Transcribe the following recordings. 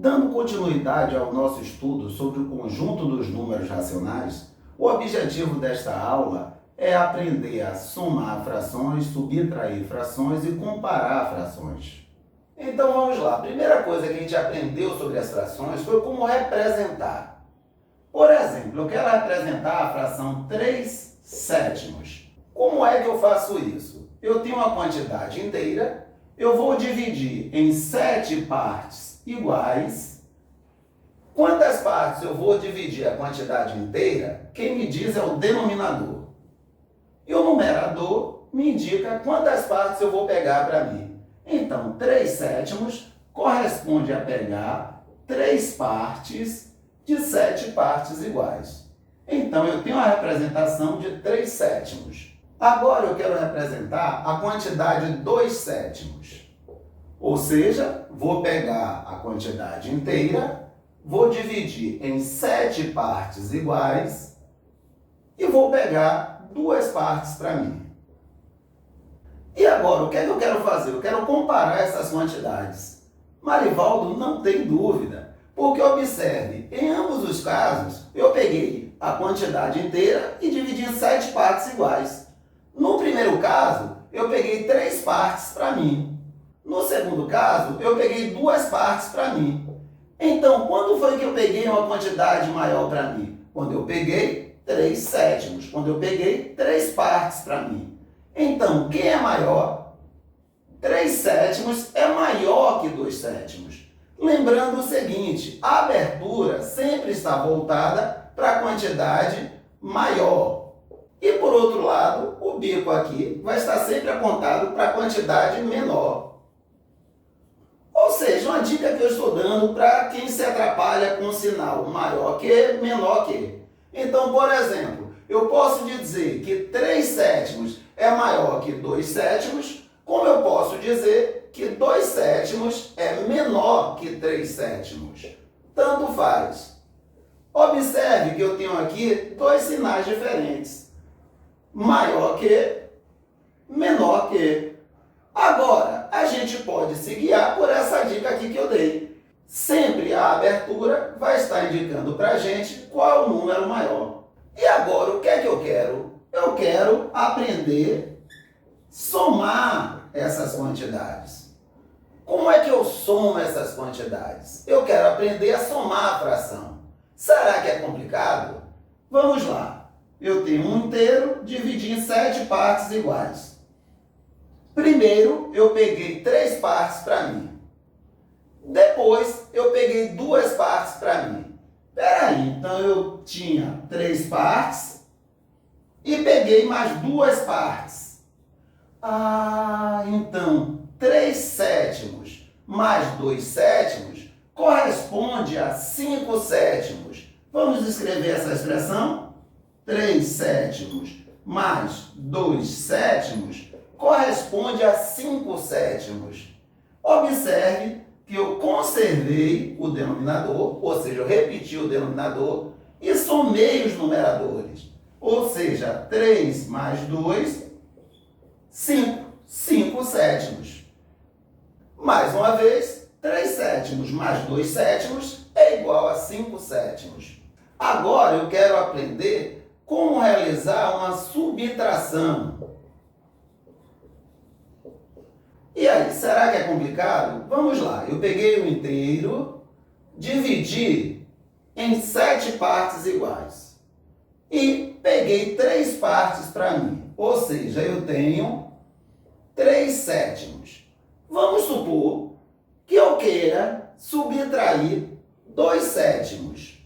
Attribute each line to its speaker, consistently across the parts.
Speaker 1: Dando continuidade ao nosso estudo sobre o conjunto dos números racionais, o objetivo desta aula é aprender a somar frações, subtrair frações e comparar frações. Então vamos lá. A primeira coisa que a gente aprendeu sobre as frações foi como representar. Por exemplo, eu quero representar a fração 3/7. Como é que eu faço isso? Eu tenho uma quantidade inteira, eu vou dividir em 7 partes iguais. Quantas partes eu vou dividir a quantidade inteira? Quem me diz é o denominador. E o numerador me indica quantas partes eu vou pegar para mim. Então, 3/7 corresponde a pegar 3 partes de 7 partes iguais. Então, eu tenho a representação de 3/7. Agora, eu quero representar a quantidade 2/7. Ou seja, vou pegar a quantidade inteira, vou dividir em 7 partes iguais e vou pegar 2 partes para mim. E agora, o que é que eu quero fazer? Eu quero comparar essas quantidades. Marivaldo, não tem dúvida, porque observe, em ambos os casos, eu peguei a quantidade inteira e dividi em 7 partes iguais. No primeiro caso, eu peguei 3 partes para mim. No segundo caso, eu peguei 2 partes para mim. Então, quando foi que eu peguei uma quantidade maior para mim? Quando eu peguei 3/7, quando eu peguei 3 partes para mim. Então, quem é maior? 3/7 é maior que 2/7. Lembrando o seguinte, a abertura sempre está voltada para a quantidade maior. E por outro lado, o bico aqui vai estar sempre apontado para a quantidade menor. Ou seja, uma dica que eu estou dando para quem se atrapalha com o sinal maior que, menor que. Então, por exemplo, eu posso dizer que 3/7 é maior que 2/7, como eu posso dizer que 2/7 é menor que 3/7. Tanto faz. Observe que eu tenho aqui 2 sinais diferentes. Maior que, menor que. Agora, a gente pode se guiar por essa dica aqui que eu dei. Sempre a abertura vai estar indicando para a gente qual é o número maior. E agora, o que é que eu quero? Eu quero aprender a somar essas quantidades. Como é que eu somo essas quantidades? Eu quero aprender a somar a fração. Será que é complicado? Vamos lá. Eu tenho um inteiro, dividi em 7 partes iguais. Primeiro, eu peguei 3 partes para mim. Depois, eu peguei 2 partes para mim. Peraí, então eu tinha 3 partes e peguei mais 2 partes. Então 3/7 mais 2/7 corresponde a 5/7. Vamos escrever essa expressão? 3/7 mais 2/7 corresponde a 5/7. Observe que eu conservei o denominador, ou seja, eu repeti o denominador e somei os numeradores. Ou seja, 3 mais 2, 5. 5/7. Mais uma vez, 3/7 mais 2/7 é igual a 5/7. Agora eu quero aprender como realizar uma subtração. E aí, será que é complicado? Vamos lá, eu peguei o inteiro, dividi em 7 partes iguais e peguei 3 partes para mim, ou seja, eu tenho 3/7. Vamos supor que eu queira subtrair 2/7.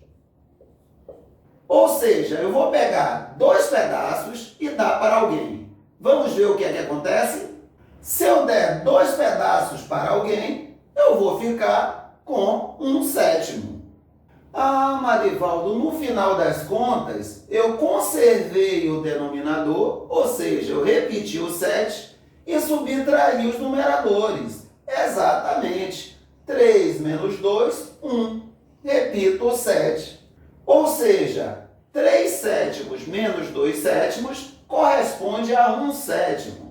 Speaker 1: Ou seja, eu vou pegar 2 pedaços e dar para alguém. Vamos ver o que é que acontece? Se eu der 2 pedaços para alguém, eu vou ficar com 1/7. Marivaldo, no final das contas, eu conservei o denominador, ou seja, eu repeti o 7 e subtraí os numeradores. Exatamente. 3 menos 2, 1. Repito o 7. Ou seja, 3/7 menos 2/7 corresponde a 1/7.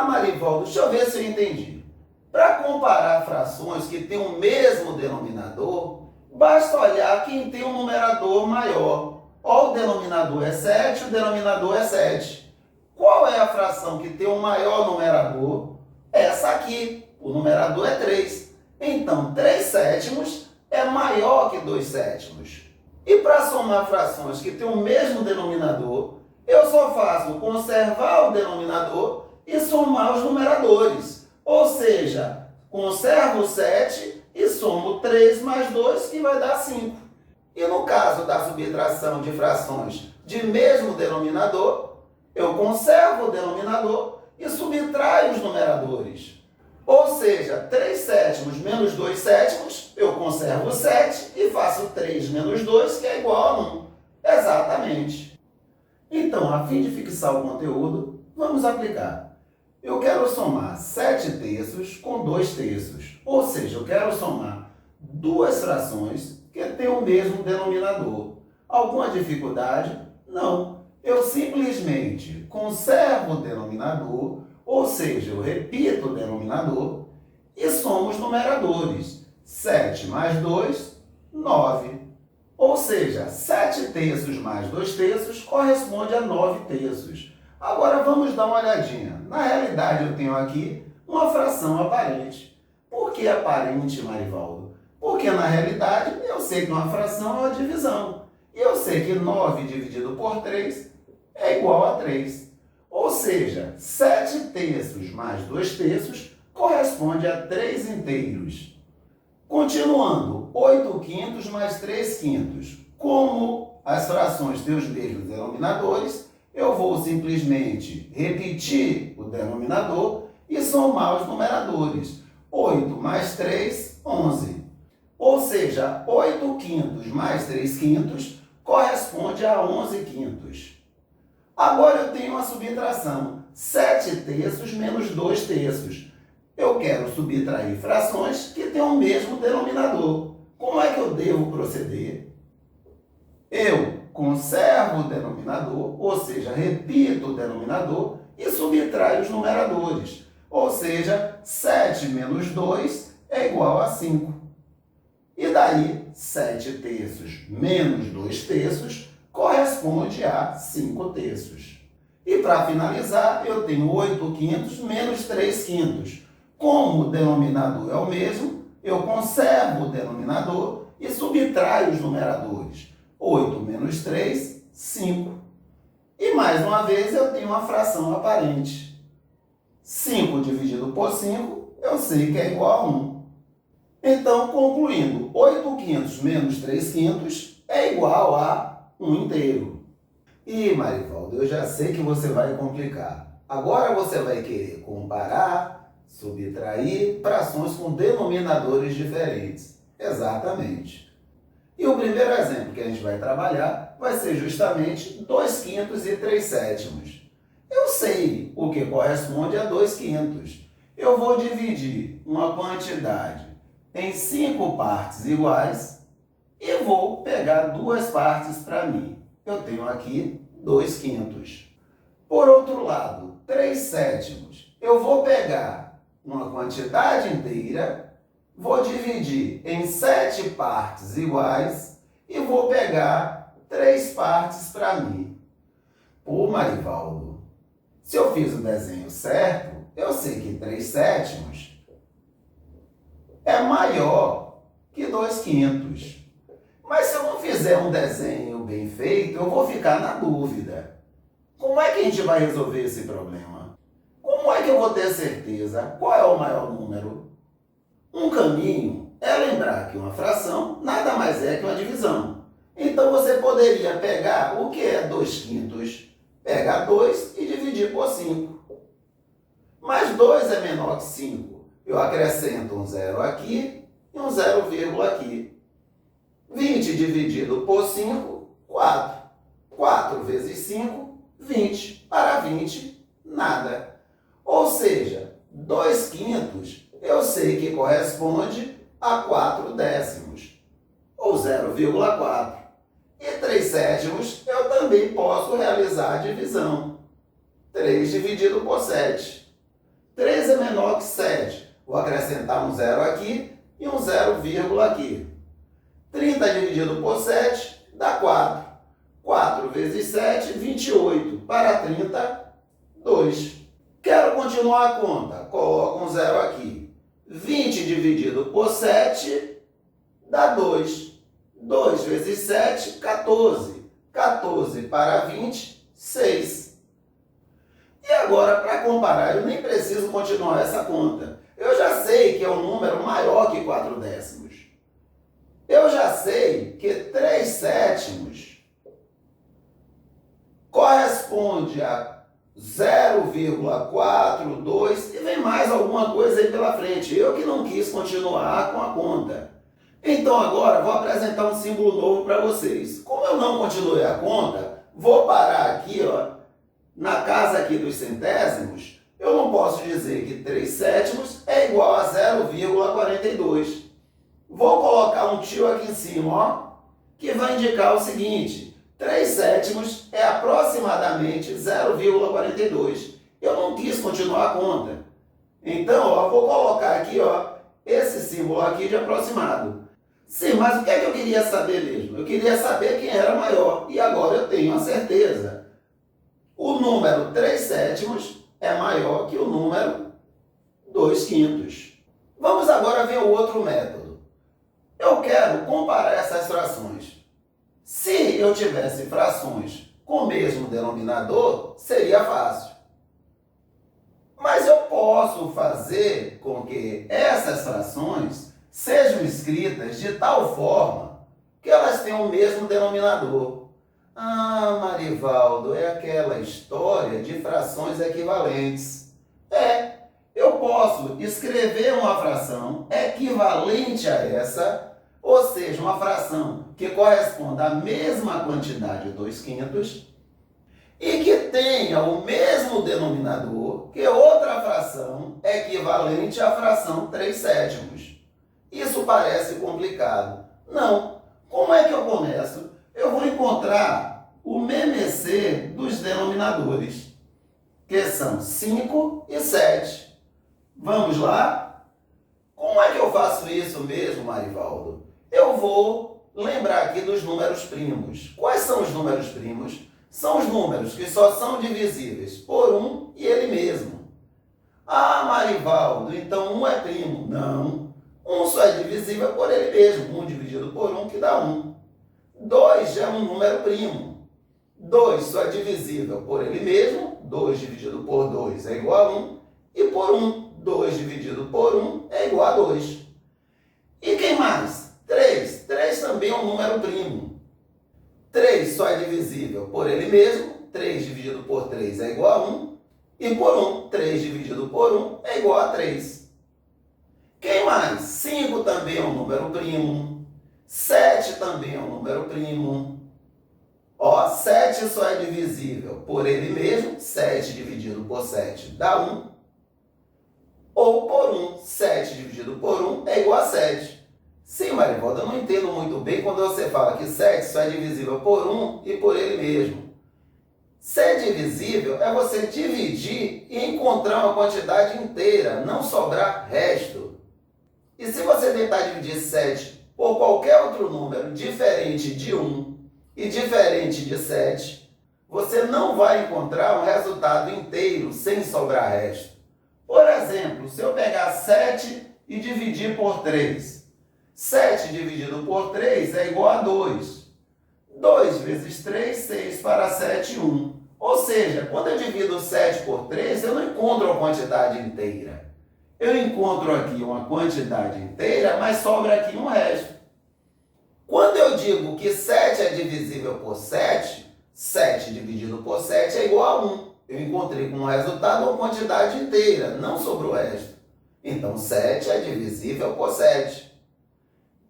Speaker 1: Marivaldo, deixa eu ver se eu entendi. Para comparar frações que têm o mesmo denominador, basta olhar quem tem um numerador maior. Ó, o denominador é 7, o denominador é 7. Qual é a fração que tem o maior numerador? Essa aqui. O numerador é 3. Então, 3 sétimos é maior que 2 sétimos. E para somar frações que têm o mesmo denominador, eu só faço conservar o denominador e somar os numeradores. Ou seja, conservo 7 e somo 3 mais 2, que vai dar 5. E no caso da subtração de frações de mesmo denominador, eu conservo o denominador e subtraio os numeradores. Ou seja, 3 sétimos menos 2 sétimos, eu conservo 7 e faço 3 menos 2, que é igual a 1. Exatamente. Então, a fim de fixar o conteúdo, vamos aplicar. Eu quero somar 7 terços com 2 terços. Ou seja, eu quero somar duas frações que têm o mesmo denominador. Alguma dificuldade? Não. Eu simplesmente conservo o denominador, ou seja, eu repito o denominador e somo os numeradores. 7 mais 2, 9. Ou seja, 7 terços mais 2 terços corresponde a 9 terços. Agora vamos dar uma olhadinha. Na realidade, eu tenho aqui uma fração aparente. Por que aparente, Marivaldo? Porque na realidade eu sei que uma fração é uma divisão. E eu sei que 9 dividido por 3 é igual a 3. Ou seja, 7 terços mais 2 terços corresponde a 3 inteiros. Continuando, 8 quintos mais 3 quintos. Como as frações têm os mesmos denominadores, eu vou simplesmente repetir o denominador e somar os numeradores. 8 mais 3, 11. Ou seja, 8 quintos mais 3 quintos corresponde a 11 quintos. Agora eu tenho uma subtração, 7 terços menos 2 terços. Eu quero subtrair frações que têm o mesmo denominador. Como é que eu devo proceder? Eu conservo o denominador, ou seja, repito o denominador e subtraio os numeradores. Ou seja, 7 menos 2 é igual a 5. E daí, 7 terços menos 2 terços corresponde a 5 terços. E para finalizar, eu tenho 8 quintos menos 3 quintos. Como o denominador é o mesmo, eu conservo o denominador e subtraio os numeradores. 8 menos 3, 5. E mais uma vez eu tenho uma fração aparente. 5 dividido por 5, eu sei que é igual a 1. Então, concluindo, 8 quintos menos 3 quintos é igual a 1 inteiro. E, Marivaldo, eu já sei que você vai complicar. Agora você vai querer comparar, subtrair frações com denominadores diferentes. Exatamente. E o primeiro exemplo que a gente vai trabalhar vai ser justamente 2 quintos e 3 sétimos. Eu sei o que corresponde a 2 quintos. Eu vou dividir uma quantidade em 5 partes iguais e vou pegar 2 partes para mim. Eu tenho aqui 2 quintos. Por outro lado, 3 sétimos. Eu vou pegar uma quantidade inteira, vou dividir em 7 partes iguais e vou pegar 3 partes para mim. Pô, Marivaldo, se eu fiz o desenho certo, eu sei que 3 sétimos é maior que 2 quintos. Mas se eu não fizer um desenho bem feito, eu vou ficar na dúvida. Como é que a gente vai resolver esse problema? Como é que eu vou ter certeza qual é o maior número? Um caminho é lembrar que uma fração nada mais é que uma divisão. Então você poderia pegar o que é 2 quintos, pegar 2 e dividir por 5. Mas 2 é menor que 5. Eu acrescento um zero aqui e um 0, aqui. 20 dividido por 5, 4. 4 vezes 5, 20. Para 20, nada. Ou seja, 2 quintos eu sei que corresponde a 4 décimos, ou 0,4. E 3 sétimos eu também posso realizar a divisão. 3 dividido por 7. 3 é menor que 7. Vou acrescentar um zero aqui e um zero vírgula aqui. 30 dividido por 7 dá 4. 4 vezes 7, 28. Para 30, 2. Quero continuar a conta. Coloco um zero aqui. 20 dividido por 7 dá 2. 2 vezes 7, 14. 14 para 20, 6. E agora, para comparar, eu nem preciso continuar essa conta. Eu já sei que é um número maior que 4 décimos. Eu já sei que 3 sétimos corresponde a 0,42 e vem mais alguma coisa aí pela frente. Eu que não quis continuar com a conta. Então agora vou apresentar um símbolo novo para vocês. Como eu não continuei a conta, vou parar aqui, ó, na casa aqui dos centésimos. Eu não posso dizer que 3 sétimos é igual a 0,42. Vou colocar um tio aqui em cima, ó, que vai indicar o seguinte: 3 sétimos é aproximadamente 0,42. Eu não quis continuar a conta. Então, ó, vou colocar aqui, ó, esse símbolo aqui de aproximado. Sim, mas o que é que eu queria saber mesmo? Eu queria saber quem era maior. E agora eu tenho a certeza. O número 3 sétimos é maior que o número 2 quintos. Vamos agora ver o outro método. Eu quero comparar essas frações. Se eu tivesse frações com o mesmo denominador, seria fácil. Mas eu posso fazer com que essas frações sejam escritas de tal forma que elas tenham o mesmo denominador. Ah, Marivaldo, é aquela história de frações equivalentes. Eu posso escrever uma fração equivalente a essa, ou seja, uma fração que corresponda à mesma quantidade de 2 quintos e que tenha o mesmo denominador que outra fração equivalente à fração 3 sétimos. Isso parece complicado. Não. Como é que eu começo? Eu vou encontrar o MMC dos denominadores, que são 5 e 7. Vamos lá? Como é que eu faço isso mesmo, Marivaldo? Eu vou lembrar aqui dos números primos. Quais são os números primos? São os números que só são divisíveis por 1 e ele mesmo. Ah, Marivaldo, então 1 é primo. Não. 1 só é divisível por ele mesmo. 1 dividido por 1 que dá 1. 2 já é um número primo. 2 só é divisível por ele mesmo. 2 dividido por 2 é igual a 1. E por 1. 2 dividido por 1 é igual a 2. E quem mais? 3. 3 também é um número primo. 3 só é divisível por ele mesmo. 3 dividido por 3 é igual a 1. E por 1. 3 dividido por 1 é igual a 3. Quem mais? 5 também é um número primo. 7 também é um número primo. Ó, 7 só é divisível por ele mesmo. 7 dividido por 7 dá 1. Ou por 1. 7 dividido por 1 é igual a 7. Sim, Marivaldo, eu não entendo muito bem quando você fala que 7 só é divisível por 1 e por ele mesmo. Ser divisível é você dividir e encontrar uma quantidade inteira, não sobrar resto. E se você tentar dividir 7 por qualquer outro número diferente de 1 e diferente de 7, você não vai encontrar um resultado inteiro sem sobrar resto. Por exemplo, se eu pegar 7 e dividir por 3, 7 dividido por 3 é igual a 2. 2 vezes 3, 6 para 7, 1. Ou seja, quando eu divido 7 por 3, eu não encontro a quantidade inteira. Eu encontro aqui uma quantidade inteira, mas sobra aqui um resto. Quando eu digo que 7 é divisível por 7, 7 dividido por 7 é igual a 1. Eu encontrei como resultado uma quantidade inteira, não sobrou resto. Então, 7 é divisível por 7.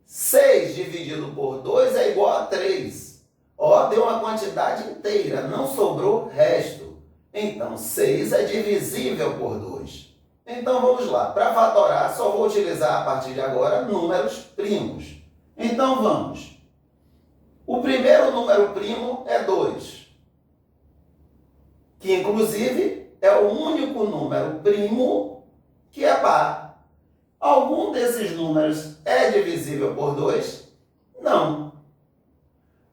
Speaker 1: 6 dividido por 2 é igual a 3. Ó, deu uma quantidade inteira, não sobrou resto. Então, 6 é divisível por 2. Então, vamos lá. Para fatorar, só vou utilizar a partir de agora números primos. Então, vamos. O primeiro número primo é 2, que inclusive é o único número primo que é par. Algum desses números é divisível por 2? Não.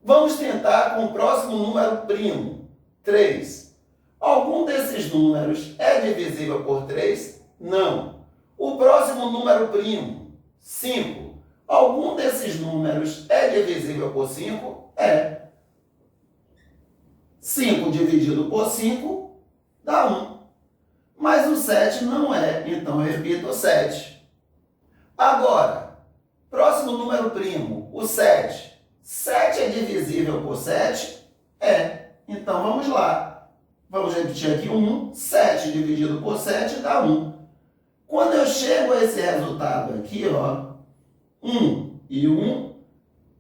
Speaker 1: Vamos tentar com o próximo número primo, 3. Algum desses números é divisível por 3? Não. O próximo número primo, 5. Algum desses números é divisível por 5? É. 5 dividido por 5 dá 1. Mas o 7 não é, então eu repito o 7. Agora, próximo número primo, o 7. 7 é divisível por 7? É. Então vamos lá. Vamos repetir aqui 1. 7 dividido por 7 dá 1. Quando eu chego a esse resultado aqui, ó, 1 e 1,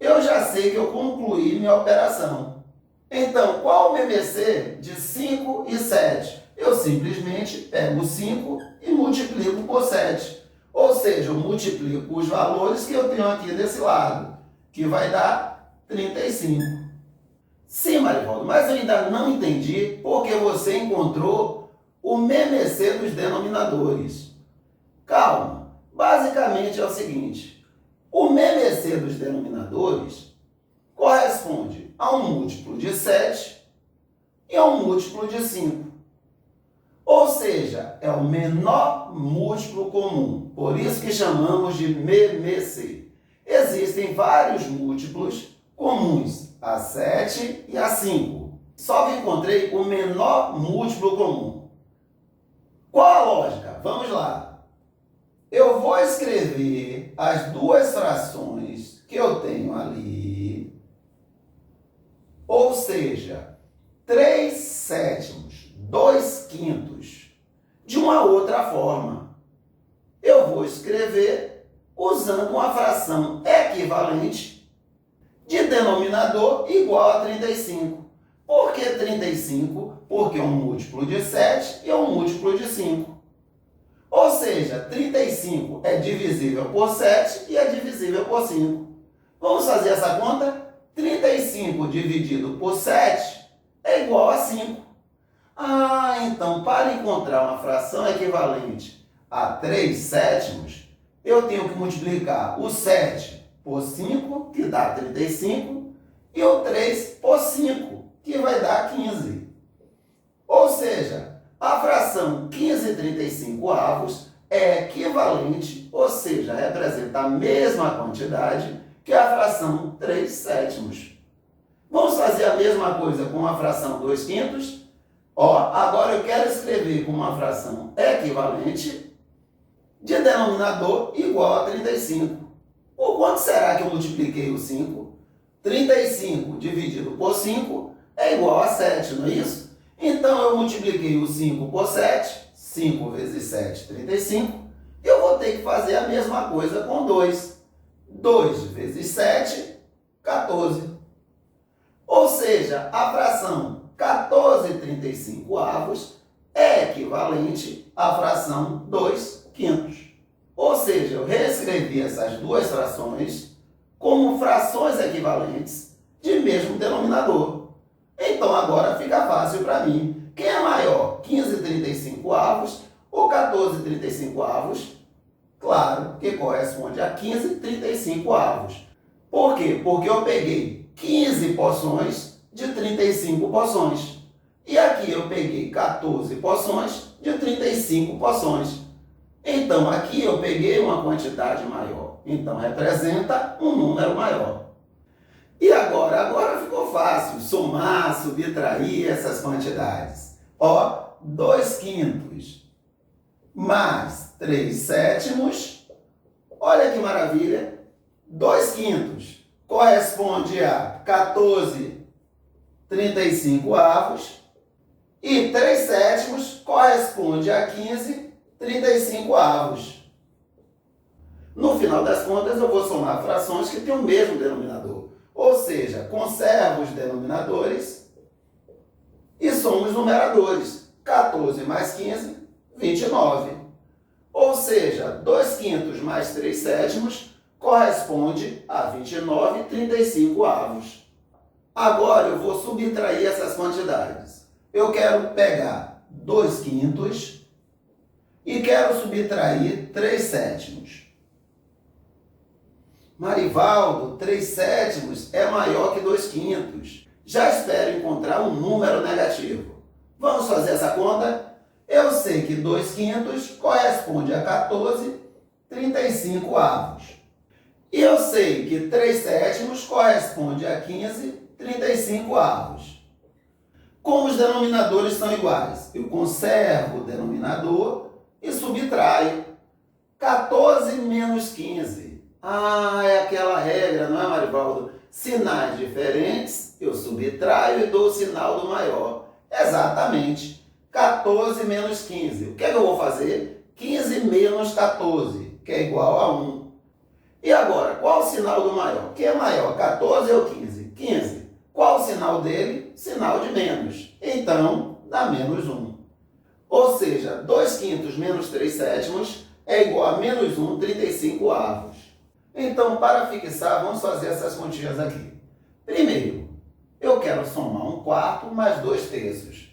Speaker 1: eu já sei que eu concluí minha operação. Então, qual o MMC de 5 e 7? Eu simplesmente pego 5 e multiplico por 7. Ou seja, eu multiplico os valores que eu tenho aqui desse lado, que vai dar 35. Sim, Marivaldo, mas eu ainda não entendi porque você encontrou o MMC dos denominadores. Calma, basicamente é o seguinte, o MMC dos denominadores corresponde a um múltiplo de 7 e a um múltiplo de 5. Ou seja, é o menor múltiplo comum, por isso que chamamos de MMC. Existem vários múltiplos comuns, a 7 e a 5. Só que encontrei o menor múltiplo comum. Qual a lógica? Vamos lá. Eu vou escrever as duas frações que eu tenho ali, ou seja, 3 sétimos, 2 quintos, de uma outra forma. Eu vou escrever usando uma fração equivalente de denominador igual a 35. Por que 35? Porque é um múltiplo de 7 e é um múltiplo de 5. Ou seja, 35 é divisível por 7 e é divisível por 5. Vamos fazer essa conta? 35 dividido por 7 é igual a 5. Ah, então para encontrar uma fração equivalente a 3 sétimos, eu tenho que multiplicar o 7 por 5, que dá 35, e o 3 por 5, que vai dar 15. Ou seja, a fração 15/35 é equivalente, ou seja, representa a mesma quantidade que a fração 3 sétimos. Vamos fazer a mesma coisa com a fração 2 quintos? Ó, agora eu quero escrever com uma fração equivalente de denominador igual a 35. Por quanto será que eu multipliquei o 5? 35 dividido por 5 é igual a 7, não é isso? Então eu multipliquei o 5 por 7, 5 vezes 7, 35. Eu vou ter que fazer a mesma coisa com 2. 2 vezes 7, 14. Ou seja, a fração 14/35 é equivalente à fração 2 quintos. Ou seja, eu reescrevi essas duas frações como frações equivalentes de mesmo denominador. Então agora fica fácil para mim. Quem é maior, 15/35 ou 14/35? Claro que corresponde a 15/35. Por quê? Porque eu peguei 15 porções de 35 porções. E aqui eu peguei 14 porções de 35 porções. Então aqui eu peguei uma quantidade maior. Então representa um número maior. E agora ficou fácil somar, subtrair essas quantidades. Ó, 2 quintos mais 3 sétimos. Olha que maravilha. 2 quintos corresponde a 14/35 e 3 sétimos corresponde a 15/35. No final das contas, eu vou somar frações que têm o mesmo denominador. Ou seja, conservo os denominadores e somo os numeradores. 14 mais 15, 29. Ou seja, 2 quintos mais 3 sétimos corresponde a 29/35. Agora eu vou subtrair essas quantidades. Eu quero pegar 2 quintos e quero subtrair 3 sétimos. Marivaldo, 3 sétimos é maior que 2 quintos. Já espero encontrar um número negativo. Vamos fazer essa conta? Eu sei que 2 quintos corresponde a 14 35 avos. E eu sei que 3 sétimos corresponde a 15 35 avos. Como os denominadores são iguais, eu conservo o denominador e subtraio 14 menos 15. Ah, é aquela regra, não é, Marivaldo? Sinais diferentes, eu subtraio e dou o sinal do maior. Exatamente. 14 menos 15. O que é que eu vou fazer? 15 menos 14, que é igual a 1. E agora, qual o sinal do maior? Quem é maior, 14 ou 15? 15. Qual o sinal dele? Sinal de menos. Então, dá menos 1. Ou seja, 2 quintos menos 3 sétimos é igual a menos 1, 35 avos. Então, para fixar, vamos fazer essas continhas aqui. Primeiro, eu quero somar 1/4 mais 2 terços.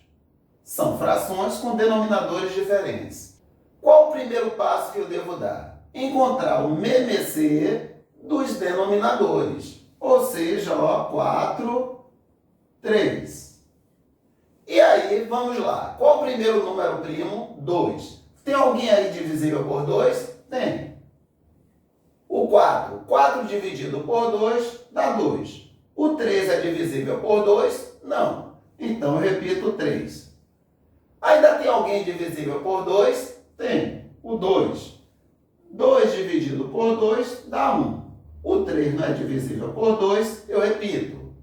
Speaker 1: São frações com denominadores diferentes. Qual o primeiro passo que eu devo dar? Encontrar o MMC dos denominadores. Ou seja, 4, 3. E aí, vamos lá. Qual o primeiro número primo? 2. Tem alguém aí divisível por 2? Tem. O 4. 4 dividido por 2 dá 2. O 3 é divisível por 2? Não. Então, eu repito 3. Ainda tem alguém divisível por 2? Tem. O 2. 2 dividido por 2 dá 1. O 3 não é divisível por 2, eu repito.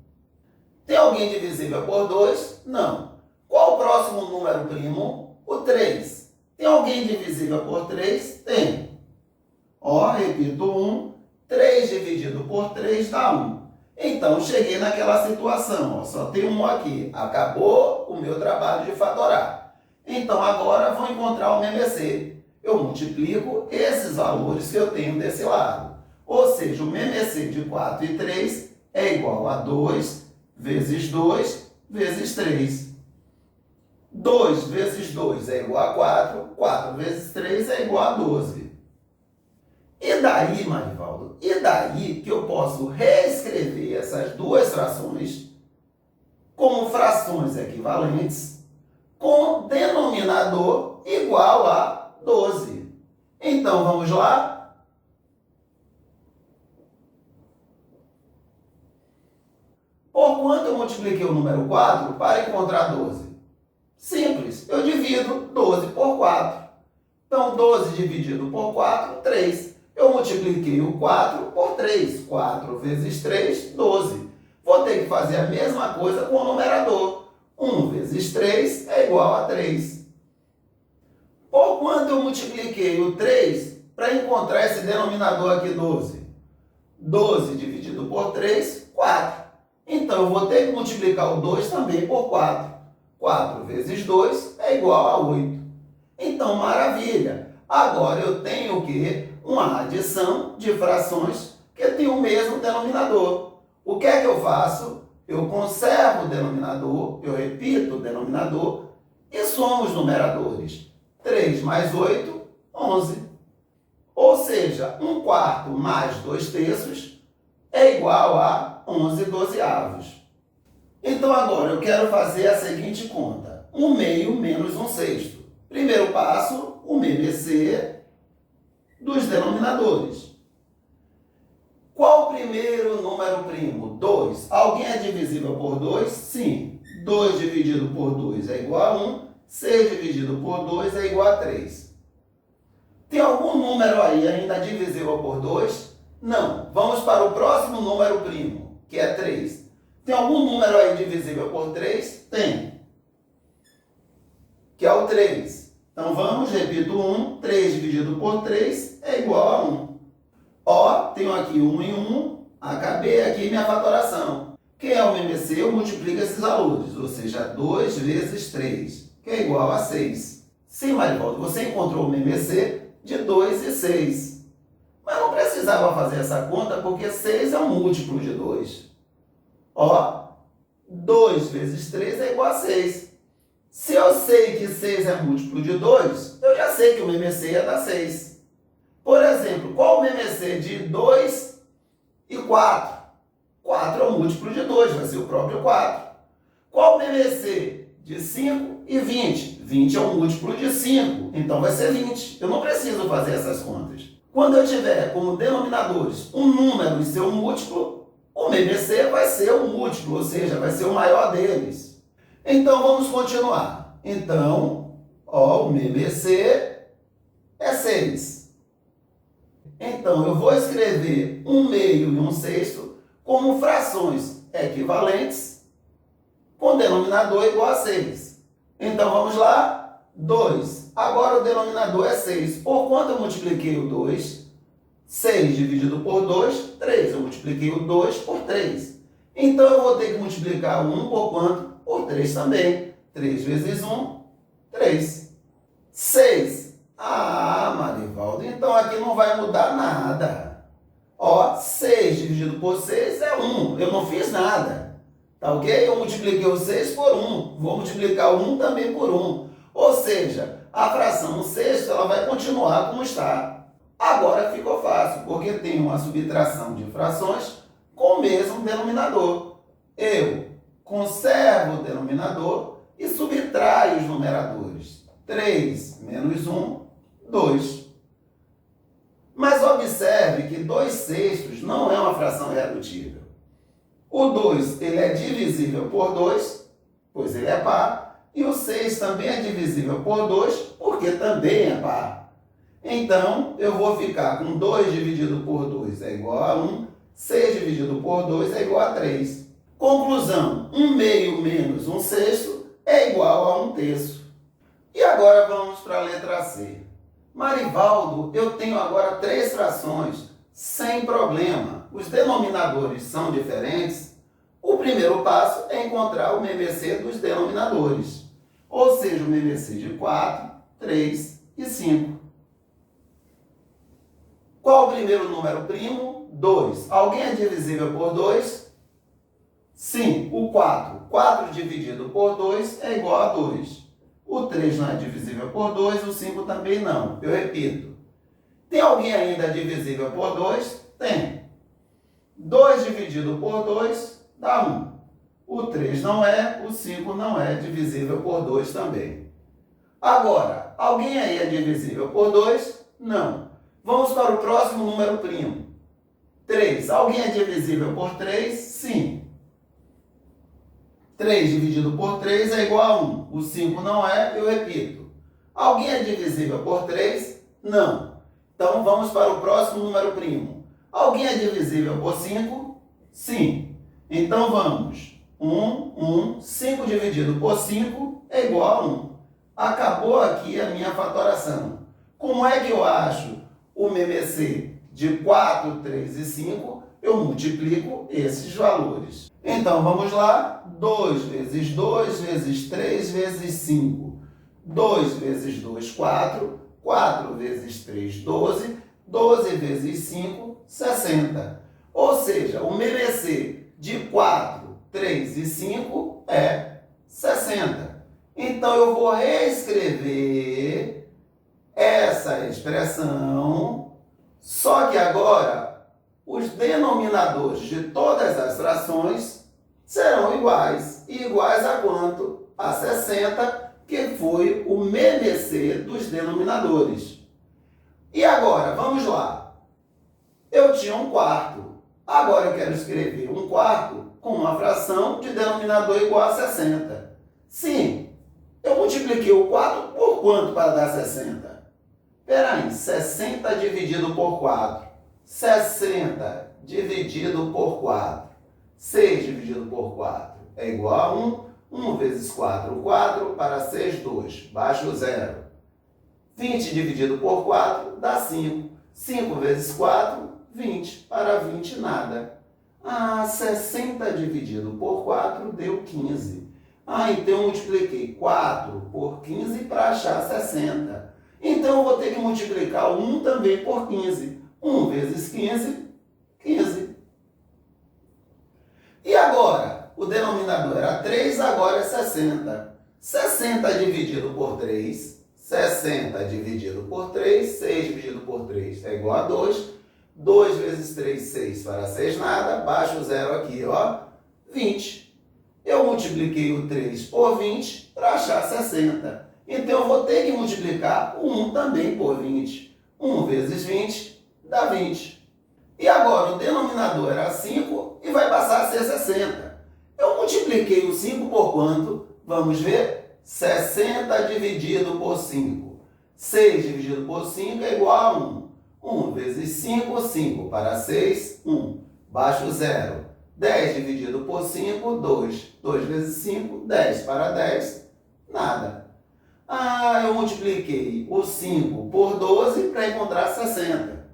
Speaker 1: Tem alguém divisível por 2? Não. Qual o próximo número primo? O 3. Tem alguém divisível por 3? Tem. Repito 1. 3 dividido por 3 dá 1. Então, cheguei naquela situação. Só tem 1 aqui. Acabou o meu trabalho de fatorar. Então, agora vou encontrar o MMC. Eu multiplico esses valores que eu tenho desse lado. Ou seja, o MMC de 4 e 3 é igual a 2 vezes 2 vezes 3. 2 vezes 2 é igual a 4. 4 vezes 3 é igual a 12. E daí, Marivaldo, e daí que eu posso reescrever essas duas frações como frações equivalentes com denominador igual a 12. Então, vamos lá? Por quanto eu multipliquei o número 4 para encontrar 12? Simples, eu divido 12 por 4. Então, 12 dividido por 4, 3. Eu multipliquei o 4 por 3. 4 vezes 3, 12. Vou ter que fazer a mesma coisa com o numerador. 1 vezes 3 é igual a 3. Por quanto eu multipliquei o 3 para encontrar esse denominador aqui, 12? 12 dividido por 3, 4. Então, eu vou ter que multiplicar o 2 também por 4. 4 vezes 2 é igual a 8. Então, maravilha! Agora eu tenho o quê? Uma adição de frações que tem o mesmo denominador. O que é que eu faço? Eu conservo o denominador, eu repito o denominador e somo os numeradores. 3 mais 8, 11. Ou seja, 1/4 mais 2 terços é igual a 11 dozeavos. Então agora eu quero fazer a seguinte conta. 1/2 menos 1/6. Primeiro passo, o MMC dos denominadores. Qual o primeiro número primo? 2. Alguém é divisível por 2? Sim. 2 dividido por 2 é igual a 1. 6 dividido por 2 é igual a 3. Tem algum número aí ainda divisível por 2? Não. Vamos para o próximo número primo, que é 3. Tem algum número aí divisível por 3? Tem. Que é o 3. Então, vamos, repito 1. 3 dividido por 3 é igual a 1. Tenho aqui 1 e 1. Acabei aqui minha fatoração. Quem é o MMC? Eu multiplico esses valores. Ou seja, 2 vezes 3, que é igual a 6. Sim, Marivaldo, você encontrou o MMC de 2 e 6. Mas não precisava fazer essa conta, porque 6 é um múltiplo de 2. 2 vezes 3 é igual a 6. Se eu sei que 6 é múltiplo de 2, eu eu já sei que o MMC ia dar 6. Por exemplo, qual o MMC de 2 e 4? 4 é o múltiplo de 2, vai ser o próprio 4. Qual o MMC de 5 e 20? 20 é o múltiplo de 5, então vai ser 20. Eu não preciso fazer essas contas. Quando eu tiver como denominadores um número e seu múltiplo, o MMC vai ser o múltiplo, ou seja, vai ser o maior deles. Então vamos continuar. Então, o MMC é 6. Então eu vou escrever 1 meio e 1 sexto como frações equivalentes com denominador igual a 6. Então vamos lá, 2. Agora o denominador é 6. Por quanto eu multipliquei o 2? 6 dividido por 2, 3. Eu multipliquei o 2 por 3. Então eu vou ter que multiplicar o 1 por quanto? Por 3 também. 3 vezes 1, 3. 6. Ah, Marivaldo, então aqui não vai mudar nada. 6 dividido por 6 é 1. Eu não fiz nada. Tá ok? Eu multipliquei o 6 por 1. Vou multiplicar o 1 também por 1. Ou seja, a fração 1 sexto ela vai continuar como está. Agora ficou fácil, porque tem uma subtração de frações com o mesmo denominador. Eu conservo o denominador e subtraio os numeradores. 3 menos 1, 2. Mas observe que 2 sextos não é uma fração irredutível. O 2 ele é divisível por 2, pois ele é par, e o 6 também é divisível por 2, porque também é par. Então, eu vou ficar com 2 dividido por 2 é igual a 1, 6 dividido por 2 é igual a 3. Conclusão, 1 meio menos 1 sexto é igual a 1 terço. E agora vamos para a letra C. Marivaldo, eu tenho agora 3 frações, sem problema. Os denominadores são diferentes. O primeiro passo é encontrar o MMC dos denominadores, ou seja, o MMC de 4, 3 e 5. Qual o primeiro número primo? 2. Alguém é divisível por 2? Sim, o 4. 4 dividido por 2 é igual a 2. O 3 não é divisível por 2, o 5 também não. Eu repito. Tem alguém ainda divisível por 2? Tem. 2 dividido por 2 dá 1. O 3 não é, o 5 não é divisível por 2 também. Agora, alguém aí é divisível por 2? Não. Vamos para o próximo número primo. 3. Alguém é divisível por 3? Sim. 3 dividido por 3 é igual a 1. O 5 não é, eu repito. Alguém é divisível por 3? Não. Então vamos para o próximo número primo. Alguém é divisível por 5? Sim. Então vamos. 5 dividido por 5 é igual a 1. Acabou aqui a minha fatoração. Como é que eu acho o MMC de 4, 3 e 5? Eu multiplico esses valores. Então, vamos lá. 2 vezes 2 vezes 3 vezes 5. 2 vezes 2, 4. 4 vezes 3, 12. 12 vezes 5, 60. Ou seja, o MMC de 4, 3 e 5 é 60. Então, eu vou reescrever essa expressão, só que agora os denominadores de todas as frações serão iguais. E iguais a quanto? A 60, que foi o MMC dos denominadores. E agora, vamos lá. Eu tinha um quarto. Agora eu quero escrever um quarto com uma fração de denominador igual a 60. Sim, eu multipliquei o 4 por quanto para dar 60? Espera aí, 60 dividido por 4. 60 dividido por 4. 6 dividido por 4 é igual a 1. 1 vezes 4, 4. Para 6, 2. Baixa o 0. 20 dividido por 4 dá 5. 5 vezes 4, 20. Para 20, nada. 60 dividido por 4 deu 15. Então eu multipliquei 4 por 15 para achar 60. Então eu vou ter que multiplicar o 1 também por 15. 1 vezes 15, 15. E agora? O denominador era 3, agora é 60. 60 dividido por 3, 60 dividido por 3, 6 dividido por 3 é igual a 2. 2 vezes 3, 6, para 6 nada, baixa o zero aqui, ó, 20. Eu multipliquei o 3 por 20 para achar 60. Então eu vou ter que multiplicar o 1 também por 20. 1 vezes 20 dá 20. E agora o denominador era 5 e vai passar a ser 60. Eu multipliquei o 5 por quanto? Vamos ver? 60 dividido por 5. 6 dividido por 5 é igual a 1. 1 vezes 5, 5 para 6, 1. Baixa o zero. 10 dividido por 5, 2. 2 vezes 5, 10 para 10, nada. Eu multipliquei o 5 por 12 para encontrar 60.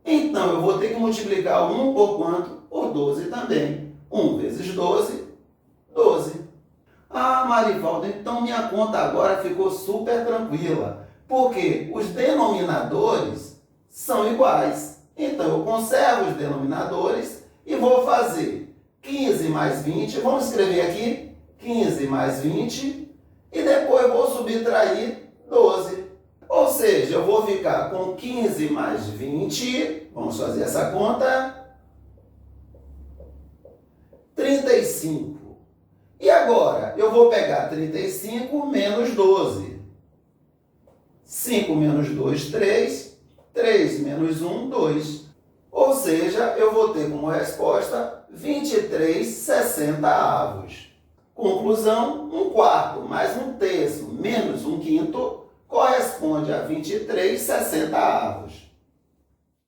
Speaker 1: Então, eu vou ter que multiplicar o 1 por quanto? Por 12 também. 1 vezes 12, 12. Marivaldo, então minha conta agora ficou super tranquila, porque os denominadores são iguais. Então, eu conservo os denominadores e vou fazer 15 mais 20, vamos escrever aqui, 15 mais 20, e depois vou subtrair 12. Ou seja, eu vou ficar com 15 mais 20, vamos fazer essa conta, 35. E agora, eu vou pegar 35 menos 12. 5 menos 2, 3. 3 menos 1, 2. Ou seja, eu vou ter como resposta 23/60. Conclusão, 1/4 mais 1/3 menos 1/5 corresponde a 23/60.